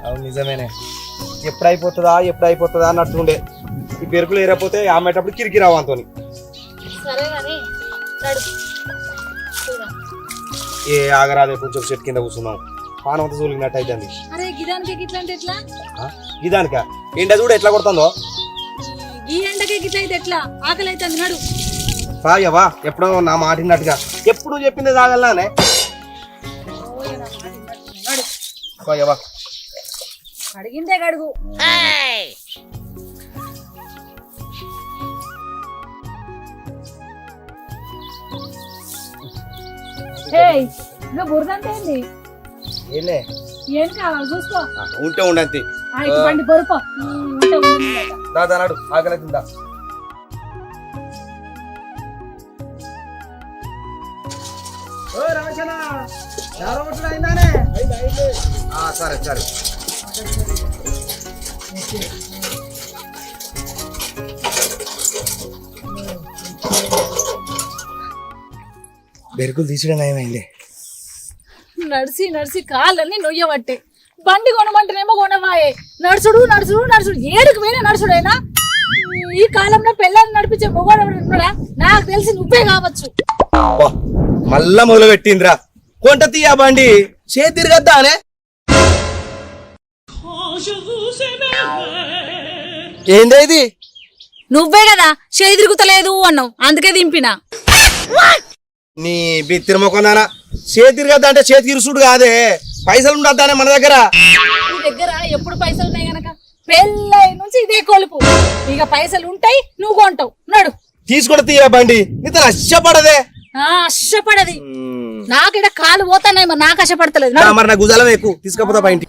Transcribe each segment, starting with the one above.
అవును నిజమేనే, ఎప్పుడైపోతుందా అన్నట్టుండే. ఈ పెరుకులు ఏరపోతే ఆమెటప్పుడు కిరికి రావు అంతోని. ఏ ఆగరాదే, కొంచెం చెట్టు కింద కూర్చున్నాం. పానం అంతా చూలిగినట్టు అవుతుంది. గిదానిక ఎండ చూడు ఎట్లా కొడుతుందో. బాయవా ఎప్పుడో నా మాటినట్టుగా ఎప్పుడు చెప్పింది తాగలనే. బాయవా అడిగిందే గడుగు. బురదంటే ఏం కావాలి చూసుకో. ఉంటే ఉండంతే బండి బొరుపో దాదా నాడు ఆకలిందా. సరే సరే బెరుకులు తీసడం ఏమైంది? నడిసి నడిసి కాళ్ళని నొయ్యబట్టే. బండి కొనమంటేనేమో కొనవాయే. నడుచుడు నడుచుడు నడుచుడు ఏడుకు పోయినా నడుచుడైనా. ఈ కాలంలో పిల్లల్ని నడిపించే మొగోడు ఉన్నాడా? నాకు తెలిసి నువ్వే కావచ్చు. మళ్ళా మొదలు పెట్టిందిరా. కొంట తీయా బండి చేతి తిరగద్దా అనే. ఏందే ఇది? నువ్వే కదా చేయి తిరుగుతలేదు అన్నావు, అందుకే దింపినా. నీ బిత్తిరి మొక్కనా చేతి తిరగద్దా అంటే చేతికి ఇరుసుడు కాదే, పైసలు ఉండద్దానే మన దగ్గర. నీ దగ్గర ఎప్పుడు పైసలు ఉన్నాయి గనక పెళ్ళై నుంచి ఇదే కొలుపు. ఇక పైసలు ఉంటాయి, నువ్వు కొంటావు. నడు తీసుకొని తీయా బండి. నీతో అష్టపడదే. అష్టపడది నాకిడ కాలు పోతానే, మరి నాకు అష్టపడతలేదు. మరి నా గుజాలం ఎక్కువ తీసుకపోతా బయట.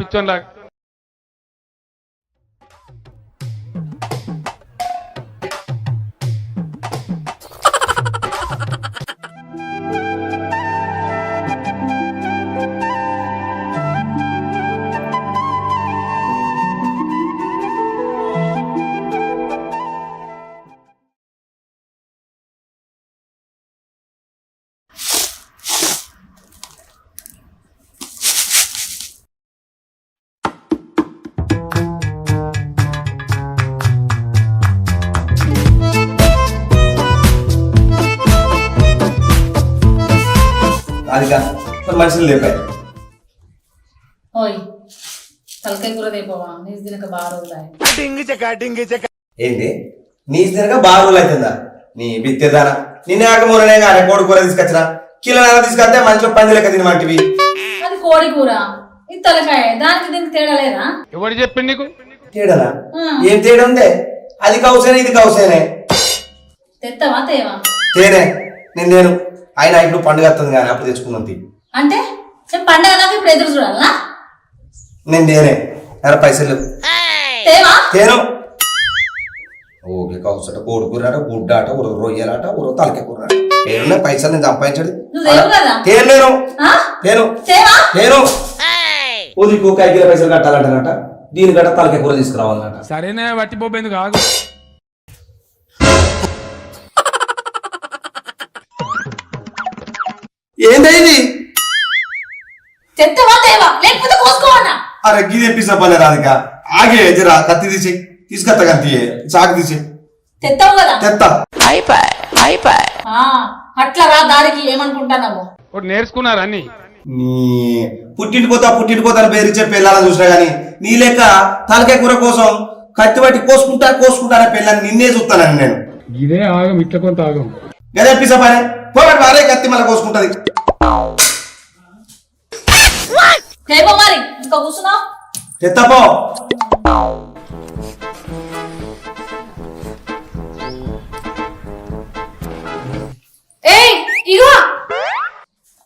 పిచ్చోన్లా మనుషులు లేపాయి. తలకాయ కూర దేపోవా నీసు తినక బాగా రోజులు. ఏంటి నీసు తినక బాగా రోజులు అవుతుందా? నీ బిత్తేదానా నిన్నే ఆక మూలనే కానీ కోడి కూర తీసుకొచ్చినా కిలో తీసుకొస్తే మంచిగా పంది లెక్క తినమంటివి. అది కోడి కూర, ఇది తలకాయ. దానికి దీనికి తేడా లేదా? ఎవరు చెప్పింది నీకు? తేడానా? ఏం తేడా ఉందే? అది కౌసేనే ఇది కౌసేనే. తెత్తవా తేవా? తేనే నేను ఆయన ఇప్పుడు పండుగ వస్తుంది కానీ అప్పుడు తెచ్చుకున్నాను. అంటే పండుగ దాకా ఇప్పుడు ఎదురు చూడాలా? నేను తేనే పైసలు తేవా? తేను. ఓకే కౌసట కోడి కూర గుడ్డాట రొయ్యలాట తలకాయ కూర ఏమన్నా పైసలు నేను సంపాదించడు. తేను నేను తేను తేను ఊదికి 5 కిలో పైసలు కట్టాలంటారట. దీని గట్ట తలకాయ కూర తీసుకురావాలన్నట. సరేనే వట్టిపోయింది కాదు. ఏంది? అరే గిది ఎప్పిసా పలే రాధిక ఆగే జరా కత్తి తీసి తీసుకొస్తా. కత్తి చాకు తీసి తెత్తా. అట్లా రా దారికి ఏమనుకుంటానో నేర్చుకున్నారా అన్ని. నీ పుట్టింటిపోతా పేరుచ్చే పిల్లలని చూసినా గానీ నీ లెక్క తలకాయ కూర కోసం కత్తి పట్టి కోసుకుంటా పిల్లని నిన్నే చూస్తానని నేను. ఇదే ఆగం ఇట్లా కొంత ఆగం గదే ఎప్పిసా పలే పోరాడు వారే కత్తి మళ్ళీ కోసుకుంటది. మరి ఇంకా కూర్చున్నా తెత్తపో.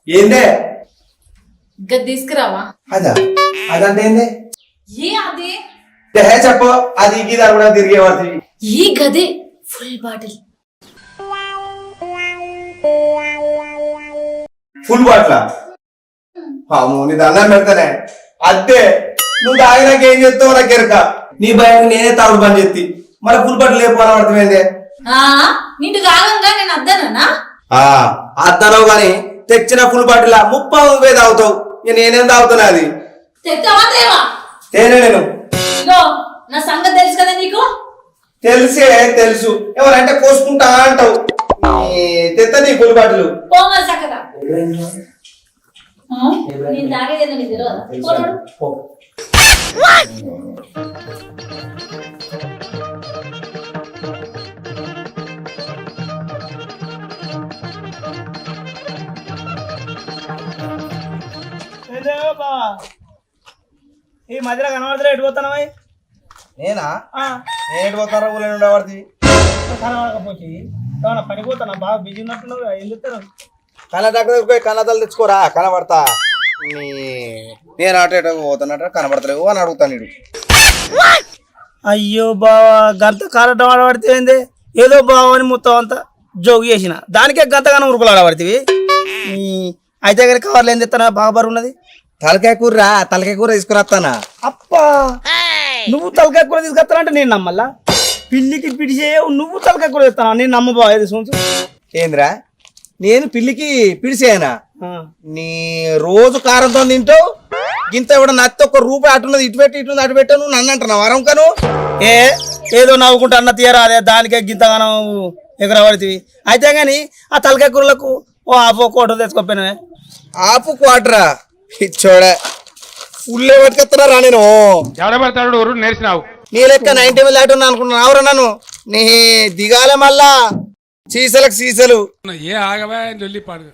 ఏందే గది తీసుకురావా అదా అదంటే ఏంది ఏ అదే చెప్పు అది ఇది కూడా తిరిగే వాటి ఈ గదే ఫుల్ బాటిల్ ఫుల్ బాట్లా నీ దండం పెడతానే అద్దే నువ్వు తాగినాక ఏం చేస్తావు నాకు ఎరక నీ భయం నేనే తాగుడు పని చేతి మరి ఫుల్ బాటిల్ లేకపోవడం అర్థమైందే నిండు కాగంగా నేను అద్దనా అద్దనవు గాని తెచ్చిన ఫుల్ బాటిల్ 30 తాగుతావు నేనేం తాగుతున్నా అది తెస్తావా తేవా తేనే నేను నా సంగతి తెలుసు కదా నీకు తెలిసే తెలుసు ఎవరంటే కోసుకుంటా అంటావు తెత్త నీ ఫుల్ బాటిల్ పోగా చక్కగా నేను తాగేదేదో నీకు తెలియదా ఈ మధ్యలో కనబడతా ఎటు పోతానవా నేనా నేను పోతారా ఊళ్ళో ఉండబడి కనబడకపోతే ఏమన్నా పని పోతానా బాగా బిజీ ఉన్నట్టున్నావు ఏం చెప్తాను కళ్ళ డాక్టర్ పోయి కళ్ళద్దాలు తెచ్చుకోరా కనబడతా నేను అటు ఇటు పోతానట కనబడతలేవు అని అడుగుతాను నీడు అయ్యో బావా గంత కారటం ఆడబడితే ఏంది ఏదో బావ అని మొత్తం అంతా జోగు చేసిన దానికే గంతగానం ఉరుకులు ఆడబడితే అయితే కానీ కవర్లు ఏం తెస్తానా బాగా బరువు ఉన్నది తలకాయ కూర తీసుకురాస్తానా అప్పా నువ్వు తలకాయ కూర తీసుకొస్తానంటే నేను నమ్మల్లా పిల్లికి పిడిచేయవు నువ్వు తలకాయ కూర తెస్తానా నేను నమ్మ బావ ఏది సోన్సు ఏంద్రా నేను పిల్లికి పిడిసేనా నీ రోజు కారంతో తింటావు గింత కూడా నత్తి ₹1 అటున్నది ఇటు పెట్టి ఇటు అటు పెట్టా నువ్వు నన్ను అంటున్నావు వరం కను ఏదో నవ్వుకుంటా అన్న తీయరా అదే దానికే గింతగానం ఎగరబడితివి అయితే గాని ఆ తలకాయ కూరలకు ఓ ఆఫ్ కోట తెచ్చుకోపోయినా ఆపు క్వార్టరా ఇచ్చోడే ఫుల్ పట్టుకెత్తున్నారా నేను ఎవడబడతాడు నేర్చినావు నీ లెక్క 90 ml దాటున్నా అనుకుంటున్నావురా నన్ను నీ దిగాలే మళ్ళా సీసలకు సీసలు ఏ ఆగవా జల్లి పాడు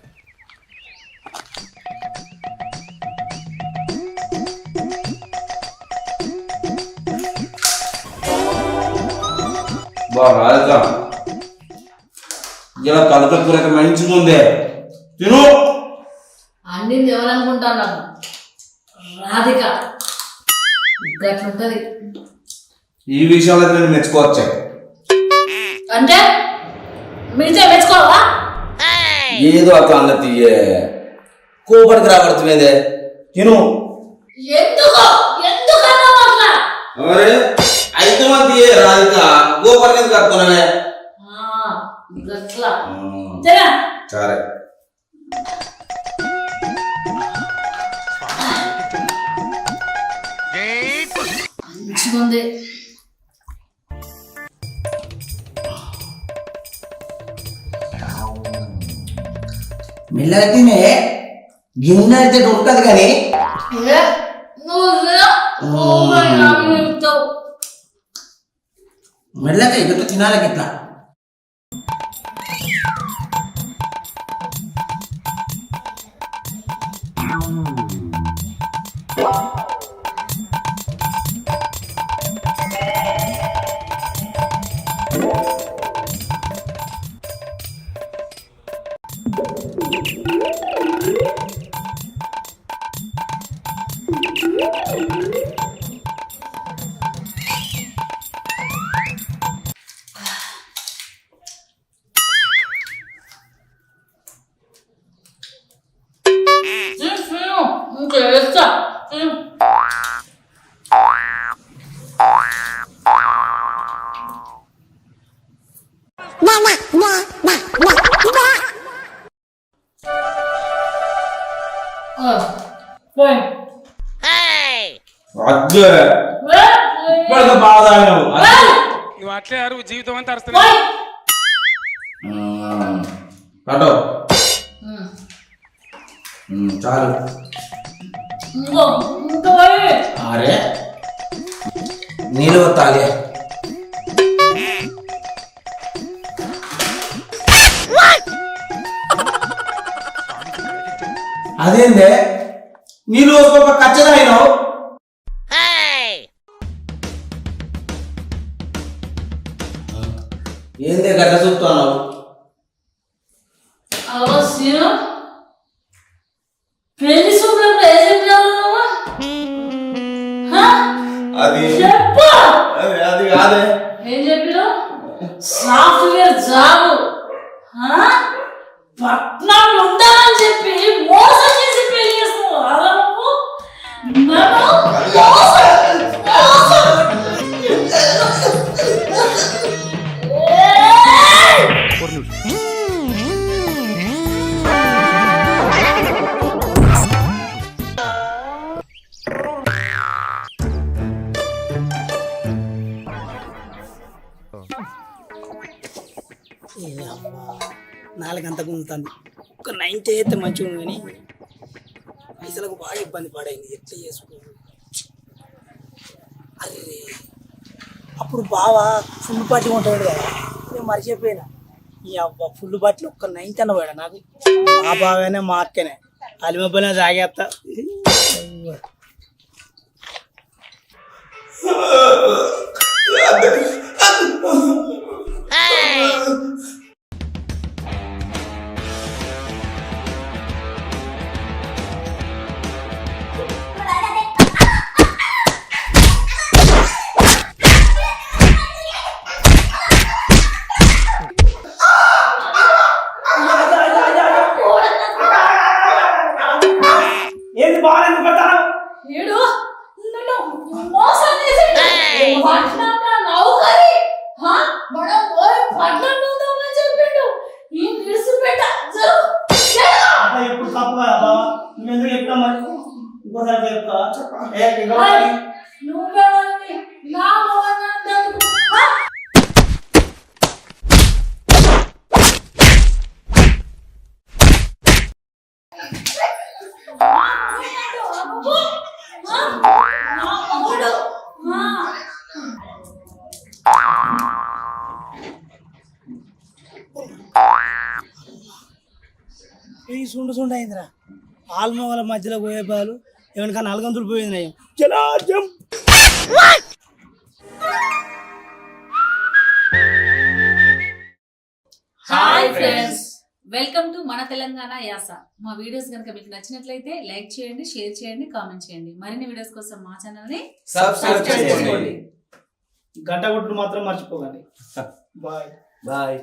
రాజా ఇలా తలకాయ కూర మంచిగా ఉందే తిను అన్ని ఎవరనుకుంటాను రాధిక గట్లుంటది ఈ విషయంలో నేను మెచ్చుకోవచ్చా అంటే మిగతా మెచ్చుకోవా ఏదో అట్లా అన్నది కోపడికి రాబడుతుందే తిను ఎందుకు ఎందుకన్నా అట్లా అరే అయితే మంది రాధిక గోపడికి కడుతున్నానే గట్లా సరే సరే ఉంది మెల్లగా తినే గిన్నె అయితే దొరకదు కానీ మెల్లగా ఇట్లా తినాలి ఇట్లా నువ్వు అట్లే అరువు జీవితం అంతా అరుస్తున్నా చాలు అరే నీళ్ళు తాగే అదేందే నీళ్ళు ఒక ఖచ్చితంగా అయినావు ఏందే గడ్డ చూస్తున్నావు పెళ్లి శుభ్రం చెప్పు అది కాదే. ఏం చెప్పిన సాఫ్ట్వేర్ జాబ్ పట్నంలో ఉండాలని చెప్పి మోసం చేసి పెళ్లి చేస్తావు అలా నువ్వు నాలుగంత గుంతుంది ఒక 90 అయితే మంచిగా ఉంది కానీ పైసలకు బాగా ఇబ్బంది పడైంది ఎట్లా చేసుకోవాలి. అరే అప్పుడు బావా ఫుల్ పార్టీ ఉంటాడు కదా నేను మర్చిపోయినా ఈ అబ్బా ఫుల్ పార్టీలో ఒక్క 90 అన్నవాడు నాకు మా బాగానే మా అక్కనే అలిమబ్బనే తాగేస్తా. ఏంది బాగా ఎందుకు పెడతాను ఏడు నన్ను మోసం చేసిండు పట్నంలో నౌకరి మనం పట్నంలో ఉందామని చెప్పిండు ఈ విడిసిపెట్ట ఎప్పుడు తప్పు కదా బావా నువ్వెందుకు చెప్తా మరి ఇంకోసారి చెప్తా నువ్వెవరిని నా మోహనందుకు ఈ సుండు అయిందిరా ఆల్మోగల మధ్యలో పోయే బాలు ఎవరికన్నా నల్గంతులు పోయింది నయ్యం చలా jump. Hi friends welcome to మన తెలంగాణ యాస. మా వీడియోస్ కనుక మీకు నచ్చినట్లయితే లైక్ చేయండి, షేర్ చేయండి, కామెంట్ చేయండి. మరిన్ని వీడియోస్ కోసం మా ఛానల్ ని సబ్స్క్రైబ్ చేసుకోండి. గంట కొట్టుడు మాత్రం మర్చిపోకండి. Bye bye.